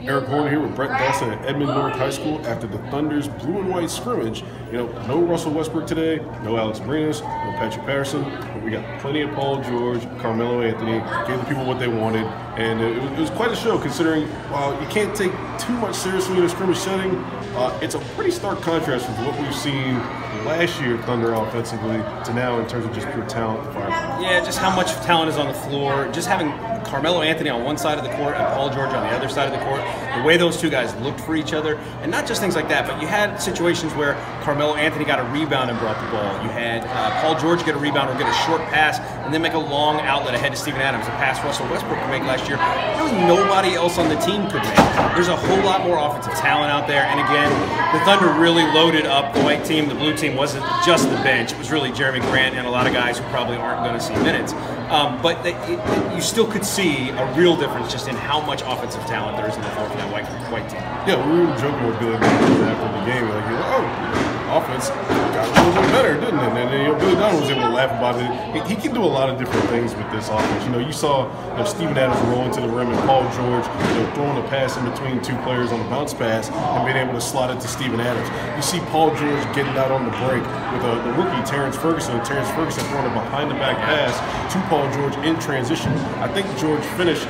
Erik Horne here with Brett Dawson at Edmond North High School after the Thunder's blue and white scrimmage. No Russell Westbrook today, no Alex Abrinas, no Patrick Patterson, but we got plenty of Paul George, Carmelo Anthony, gave the people what they wanted, and it was quite a show considering while you can't take too much seriously in a scrimmage setting, it's a pretty stark contrast with what we've seen last year Thunder offensively to now in terms of just pure talent and firepower. Yeah, just how much talent is on the floor, just having Carmelo Anthony on one side of the court and Paul George on the other side of the court, the way those two guys looked for each other, and not just things like that, but you had situations where Carmelo Anthony got a rebound and brought the ball. You had Paul George get a rebound or get a short pass and then make a long outlet ahead to Steven Adams, a pass Russell Westbrook could make last year. Really nobody else on the team could make. There's a whole lot more offensive talent out there, and again, the Thunder really loaded up the white team. The blue team wasn't just the bench. It was really Jeremy Grant and a lot of guys who probably aren't going to see minutes. But you still could see a real difference just in how much offensive talent there is in the floor for that white team. Yeah, we were joking with Billy after the game. Like, offense got a little bit better, didn't it? And then Billy Donovan was able to laugh about it. He can do a lot of different things with this offense. You saw Steven Adams rolling to the rim and Paul George throwing a pass in between two players on the bounce pass and being able to slot it to Steven Adams. You see Paul George getting out on the break with the rookie Terrence Ferguson, and Terrence Ferguson throwing a behind-the-back pass to Paul George in transition. I think George finished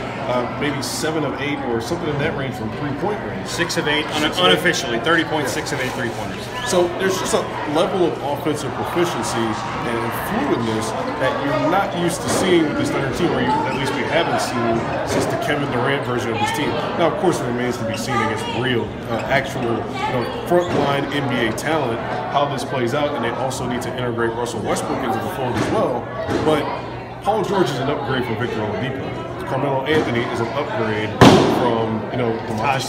maybe 7 of 8 or something in that range from three-point range. 6 of 8 unofficially, 30 points, 6 of 8 three-pointers. So there's just a level of offensive proficiency and fluidness that you're not used to seeing with this Thunder team, or at least we haven't seen since the Kevin Durant version of this team. Now, of course, it remains to be seen against real, actual, frontline NBA talent how this plays out, and they also need to integrate Russell Westbrook into the fold as well. But Paul George is an upgrade from Victor Oladipo. Carmelo Anthony is an upgrade from, Taj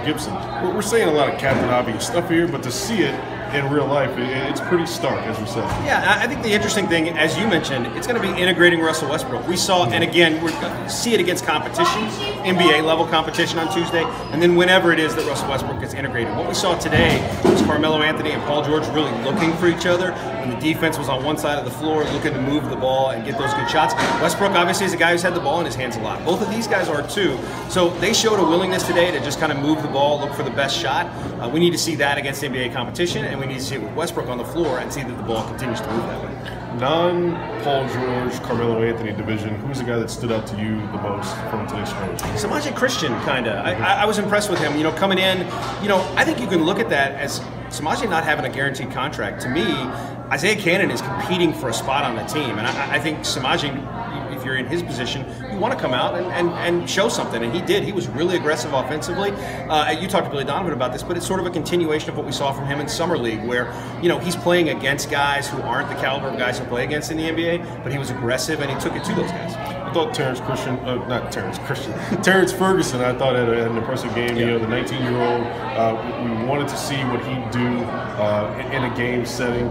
Gibson. We're saying a lot of Captain Obvious stuff here, but to see it in real life, it's pretty stark, as we said. Yeah, I think the interesting thing, as you mentioned, it's going to be integrating Russell Westbrook. We saw, and again, we're going to see it against competition, NBA-level competition on Tuesday, and then whenever it is that Russell Westbrook gets integrated. What we saw today was Carmelo Anthony and Paul George really looking for each other, and the defense was on one side of the floor looking to move the ball and get those good shots. Westbrook, obviously, is a guy who's had the ball in his hands a lot. Both of these guys are, too. So they showed a willingness today to just kind of move the ball, look for the best shot. We need to see that against NBA competition, and we need to see it with Westbrook on the floor and see that the ball continues to move that way. Non-Paul George, Carmelo Anthony division, who's the guy that stood out to you the most from today's scrimmage? Samaje Christian, kind of. I was impressed with him. Coming in, I think you can look at that as Samaje not having a guaranteed contract. To me, Isaiah Cannon is competing for a spot on the team, and I think Samaje, if you're in his position, you want to come out and show something, and he did. He was really aggressive offensively. You talked to Billy Donovan about this, but it's sort of a continuation of what we saw from him in Summer League, where he's playing against guys who aren't the caliber of guys who play against in the NBA, but he was aggressive and he took it to those guys. I thought Terrence Ferguson, I thought had an impressive game. Yeah. The 19-year-old, we wanted to see what he'd do in a game setting.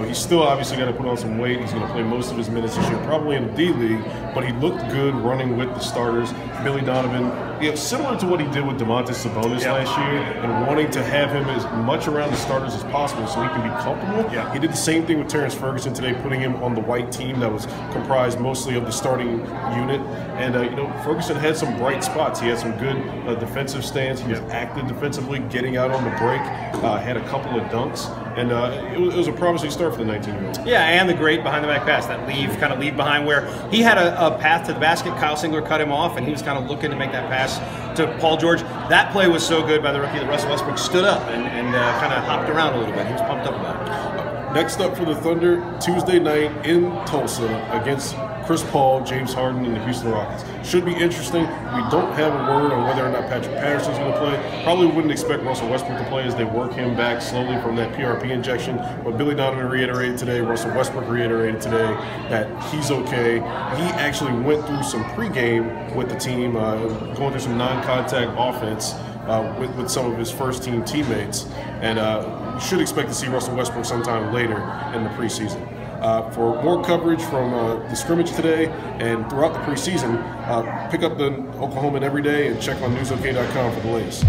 He's still obviously got to put on some weight. He's going to play most of his minutes this year, probably in the D League, but he looked good running with the starters. Billy Donovan, similar to what he did with Domantas Sabonis last year, and wanting to have him as much around the starters as possible so he can be comfortable. Yeah. He did the same thing with Terrence Ferguson today, putting him on the white team that was comprised mostly of the starting unit. And Ferguson had some bright spots. He had some good defensive stands. He was active defensively, getting out on the break. Had a couple of dunks, and it was a promising start for the 19-year-old. Yeah, and the great behind-the-back pass, that leave behind, where he had a path to the basket. Kyle Singler cut him off, and he was kind of looking to make that pass to Paul George. That play was so good by the rookie that Russell Westbrook stood up and kind of hopped around a little bit. He was pumped up about it. Next up for the Thunder, Tuesday night in Tulsa against Chris Paul, James Harden, and the Houston Rockets. Should be interesting. We don't have a word on whether or not Patrick Patterson's going to play. Probably wouldn't expect Russell Westbrook to play as they work him back slowly from that PRP injection. But Billy Donovan reiterated today, Russell Westbrook reiterated today that he's okay. He actually went through some pregame with the team, going through some non-contact offense with some of his first-team teammates. And you should expect to see Russell Westbrook sometime later in the preseason. For more coverage from the scrimmage today and throughout the preseason, pick up the Oklahoman every day and check on newsok.com for the latest.